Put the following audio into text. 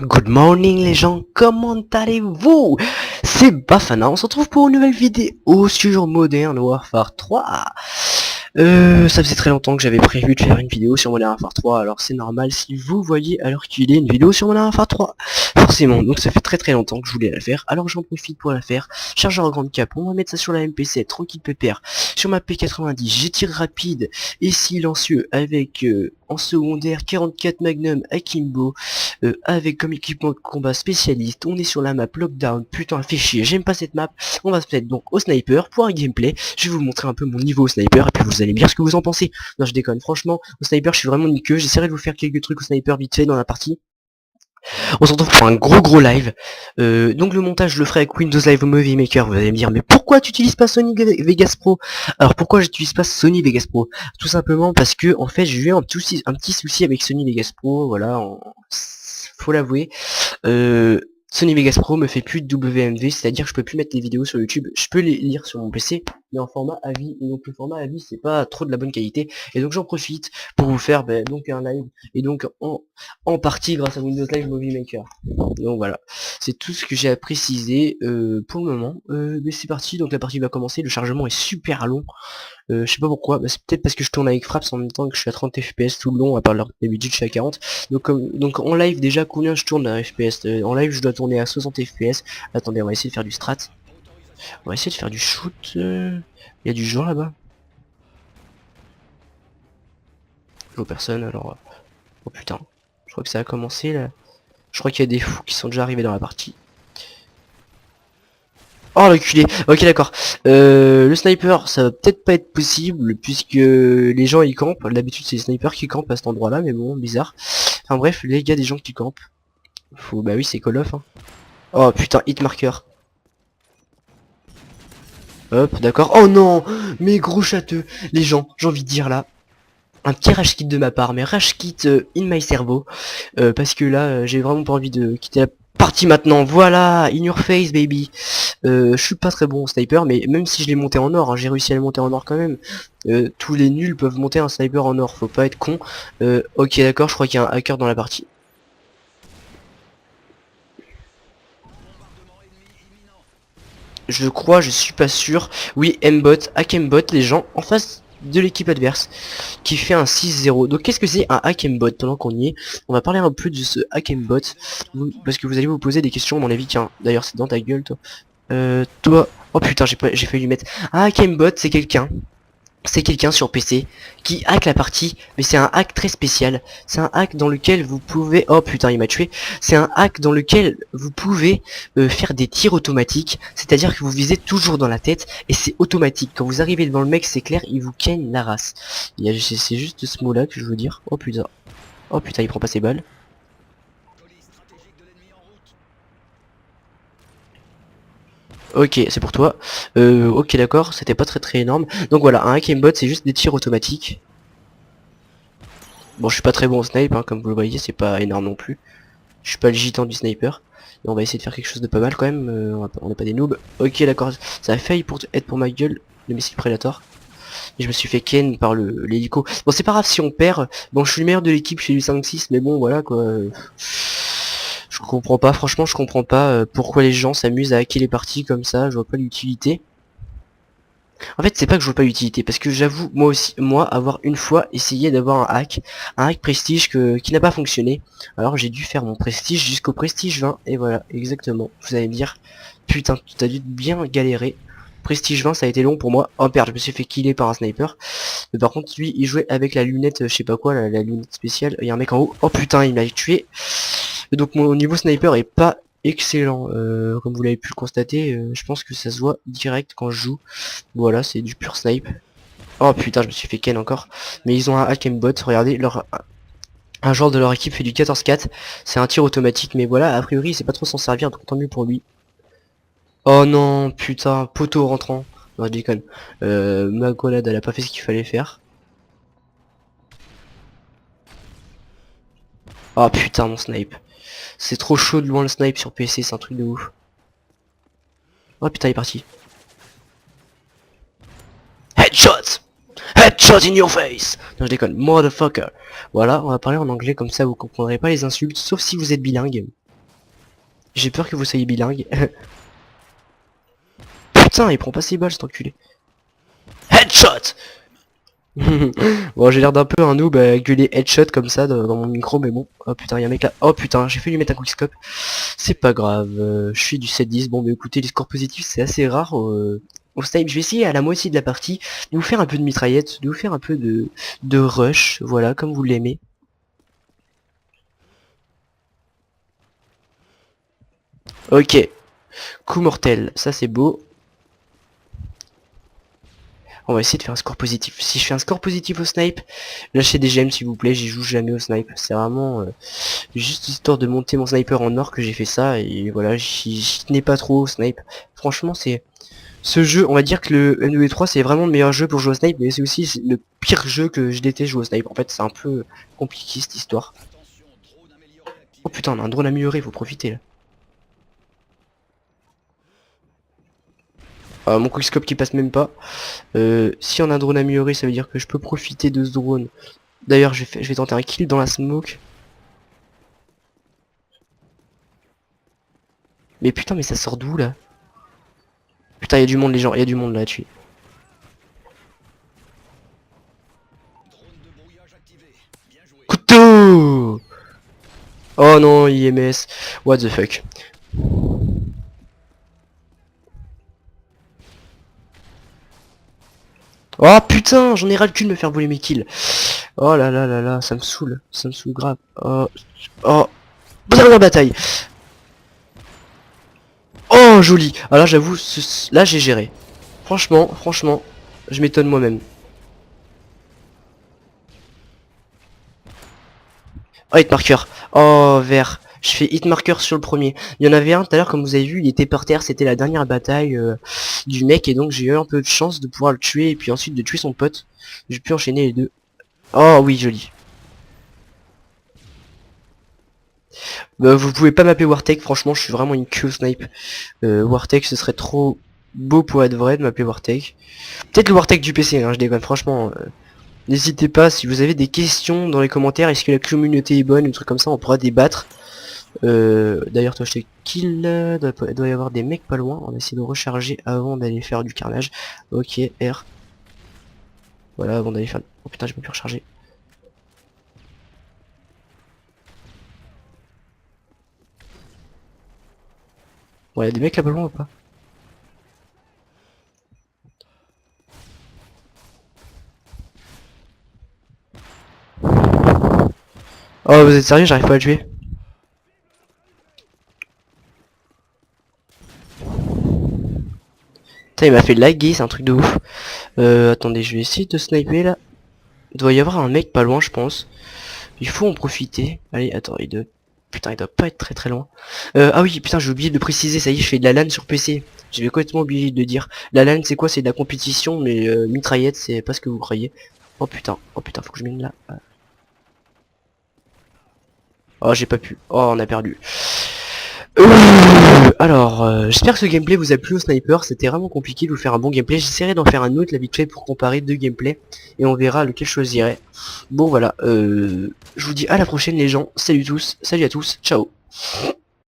Good morning les gens, comment allez-vous? C'est Bafana, on se retrouve pour une nouvelle vidéo sur Modern Warfare 3. Ça faisait très longtemps que j'avais prévu de faire une vidéo sur Modern Warfare 3, alors c'est normal si vous voyez à l'heure qu'il est une vidéo sur Modern Warfare 3. Forcément, donc ça fait très longtemps que je voulais la faire, alors j'en profite pour la faire. Chargeur en grande cap, on va mettre ça sur la MP7, tranquille pépère. Sur ma P90, j'ai tir rapide et silencieux avec en secondaire 44 Magnum Akimbo. Avec comme équipement de combat spécialiste, on est sur la map Lockdown, putain fait chier, j'aime pas cette map, on va se mettre donc au sniper pour un gameplay, je vais vous montrer un peu mon niveau au sniper, et puis vous allez me dire ce que vous en pensez. Non je déconne, franchement, au sniper je suis vraiment niqueux, j'essaierai de vous faire quelques trucs au sniper vite fait dans la partie. On se retrouve pour un gros live, donc le montage je le ferai avec Windows Live Movie Maker, vous allez me dire mais pourquoi tu utilises pas Sony Vegas Pro? Alors pourquoi j'utilise pas Sony Vegas Pro? Tout simplement parce que en fait j'ai eu un petit souci avec Sony Vegas Pro, voilà, faut l'avouer. Sony Vegas Pro me fait plus de WMV, c'est-à-dire que je peux plus mettre les vidéos sur YouTube, je peux les lire sur mon PC, mais en format AVI, et donc le format AVI c'est pas trop de la bonne qualité, et donc j'en profite pour vous faire donc un live, et donc en partie grâce à Windows Live Movie Maker. Donc voilà, c'est tout ce que j'ai à préciser pour le moment, mais c'est parti, donc la partie va commencer, le chargement est super long, je sais pas pourquoi, c'est peut-être parce que je tourne avec Fraps en même temps que je suis à 30 FPS tout le long, à part d'habitude je suis à 40. Donc en live déjà combien je tourne à FPS en live je dois tourner à 60 FPS. Attendez, on va essayer de faire du strat. On va essayer de faire du shoot. Il y a du gens là-bas. Je vois personne alors. Oh putain. Je crois que ça a commencé là. Je crois qu'il y a des fous qui sont déjà arrivés dans la partie. Oh l'enculé. Ok d'accord. Le sniper ça va peut-être pas être possible puisque les gens ils campent. D'habitude c'est les snipers qui campent à cet endroit là, mais bon bizarre. Enfin bref, les gars des gens qui campent. Bah oui c'est Call of hein. Oh putain hit marker. Hop d'accord. Oh non. Mais gros châteux. Les gens j'ai envie de dire là. Un petit rage kit de ma part, mais rage kit in my cerveau, parce que là j'ai vraiment pas envie de quitter la partie maintenant. Voilà, in your face baby. Je suis pas très bon au sniper, mais même si je l'ai monté en or, hein, j'ai réussi à le monter en or quand même. Tous les nuls peuvent monter un sniper en or, faut pas être con. Ok d'accord, je crois qu'il y a un hacker dans la partie. Je crois, je suis pas sûr. Oui, Mbot, hack Mbot, les gens en face de l'équipe adverse qui fait un 6-0. Donc qu'est-ce que c'est un hack Mbot? Pendant qu'on y est, on va parler un peu de ce hack Mbot parce que vous allez vous poser des questions à mon avis. Tiens, d'ailleurs c'est dans ta gueule toi. Toi, oh putain j'ai failli lui mettre. Un hack Mbot c'est quelqu'un sur PC qui hack la partie, mais c'est un hack très spécial. C'est un hack dans lequel vous pouvez... Oh putain, il m'a tué. C'est un hack dans lequel vous pouvez faire des tirs automatiques, c'est-à-dire que vous visez toujours dans la tête, et c'est automatique. Quand vous arrivez devant le mec, c'est clair, il vous ken la race. C'est juste ce mot-là que je veux dire. Oh putain. Oh putain, il prend pas ses balles. Ok, c'est pour toi. Ok d'accord, c'était pas très énorme. Donc voilà, un hack aimbot, c'est juste des tirs automatiques. Bon, je suis pas très bon au snipe, hein, comme vous le voyez, c'est pas énorme non plus. Je suis pas le gitan du sniper. Et on va essayer de faire quelque chose de pas mal quand même. On n'est pas des noobs. Ok, d'accord. Ça a failli être pour ma gueule, le missile Predator. Et je me suis fait ken par l'hélico. Bon, c'est pas grave si on perd. Bon, je suis le meilleur de l'équipe, je suis du 5-6, mais bon, voilà quoi. Je comprends pas, franchement, je comprends pas pourquoi les gens s'amusent à hacker les parties comme ça. Je vois pas l'utilité. En fait, c'est pas que je vois pas l'utilité, parce que j'avoue, moi aussi, moi, avoir une fois essayé d'avoir un hack prestige qui n'a pas fonctionné. Alors j'ai dû faire mon prestige jusqu'au prestige 20, et voilà, exactement. Vous allez me dire, putain, tu as dû bien galérer. Prestige 20, ça a été long pour moi. Oh merde, je me suis fait killer par un sniper. Mais par contre, lui, il jouait avec la lunette, je sais pas quoi, la lunette spéciale. Il y a un mec en haut. Oh putain, il m'a tué. Donc mon niveau sniper est pas excellent. Comme vous l'avez pu le constater, je pense que ça se voit direct quand je joue. Voilà, c'est du pur snipe. Oh putain, je me suis fait ken encore. Mais ils ont un hack bot, regardez, un joueur de leur équipe fait du 14-4. C'est un tir automatique, mais voilà, a priori il sait pas trop s'en servir, donc tant mieux pour lui. Oh non, putain, poteau rentrant. Non, je déconne. Ma collade, elle a pas fait ce qu'il fallait faire. Oh putain, mon snipe. C'est trop chaud de loin le snipe sur PC, c'est un truc de ouf. Oh putain, il est parti. Headshot! Headshot in your face! Non, je déconne. Motherfucker. Voilà, on va parler en anglais, comme ça vous comprendrez pas les insultes, sauf si vous êtes bilingue. J'ai peur que vous soyez bilingue. Putain, il prend pas ses balles cet enculé. Headshot. Bon, j'ai l'air d'un peu un noob à gueuler headshot comme ça dans mon micro, mais bon. Oh putain, y'a un mec là. Oh putain, j'ai fait lui mettre un quickscope. C'est pas grave, je suis du 7-10. Bon, bah écoutez, les scores positifs, c'est assez rare au snipe. Je vais essayer à la moitié de la partie de vous faire un peu de mitraillette, de vous faire un peu de rush, voilà, comme vous l'aimez. Ok, coup mortel, ça c'est beau. On va essayer de faire un score positif. Si je fais un score positif au snipe, lâchez des gemmes s'il vous plaît, j'y joue jamais au snipe. C'est vraiment juste histoire de monter mon sniper en or que j'ai fait ça. Et voilà, j'y tenais pas trop au snipe. Franchement, c'est... Ce jeu, on va dire que le MW3 c'est vraiment le meilleur jeu pour jouer au snipe, mais c'est aussi le pire jeu que je déteste jouer au snipe. En fait, c'est un peu compliqué cette histoire. Oh putain, on a un drone amélioré, faut profiter là. Mon quickscope qui passe même pas. Si on a un drone amélioré, ça veut dire que je peux profiter de ce drone. D'ailleurs, je vais tenter un kill dans la smoke. Mais putain, mais ça sort d'où là? Putain, il y a du monde les gens, il y a du monde là-dessus. Couteau! Oh non, IMS. What the fuck. Oh putain, j'en ai ras le cul de me faire voler mes kills. Oh là là là là, ça me saoule grave. Oh, oh, dans la bataille. Oh joli. Alors j'avoue, là j'ai géré. Franchement, je m'étonne moi-même. Oh hit marker. Oh vert. Je fais hit marker sur le premier. Il y en avait un tout à l'heure, comme vous avez vu, il était par terre. C'était la dernière bataille du mec et donc j'ai eu un peu de chance de pouvoir le tuer et puis ensuite de tuer son pote. J'ai pu enchaîner les deux. Oh oui, joli. Bah, vous pouvez pas m'appeler Wartech, franchement je suis vraiment une queue au snipe. Wartech ce serait trop beau pour être vrai de m'appeler Wartech. Peut-être le Wartech du PC, hein, je déconne franchement. N'hésitez pas si vous avez des questions dans les commentaires, est-ce que la communauté est bonne, ou truc comme ça, on pourra débattre. D'ailleurs toi je te kill, doit y avoir des mecs pas loin, on va essayer de recharger avant d'aller faire du carnage. Ok, R. Voilà, avant d'aller faire... Oh putain, j'ai pas pu recharger. Ouais, y a des mecs là pas loin ou pas? Oh vous êtes sérieux, j'arrive pas à le tuer. Putain il m'a fait laguer, c'est un truc de ouf. Attendez, je vais essayer de sniper là. Il doit y avoir un mec pas loin je pense. Il faut en profiter. Allez, attends, putain, il doit pas être très très loin. Ah oui, putain, j'ai oublié de préciser, ça y est, je fais de la LAN sur PC. J'avais complètement oublié de le dire. La LAN, c'est quoi? C'est de la compétition, mais mitraillette, c'est pas ce que vous croyez. Oh putain, faut que je mine là. Oh, j'ai pas pu. Oh, on a perdu. Alors, j'espère que ce gameplay vous a plu au sniper, c'était vraiment compliqué de vous faire un bon gameplay, j'essaierai d'en faire un autre, la vite fait, pour comparer deux gameplays, et on verra lequel je choisirai. Bon voilà, je vous dis à la prochaine les gens, salut à tous, ciao.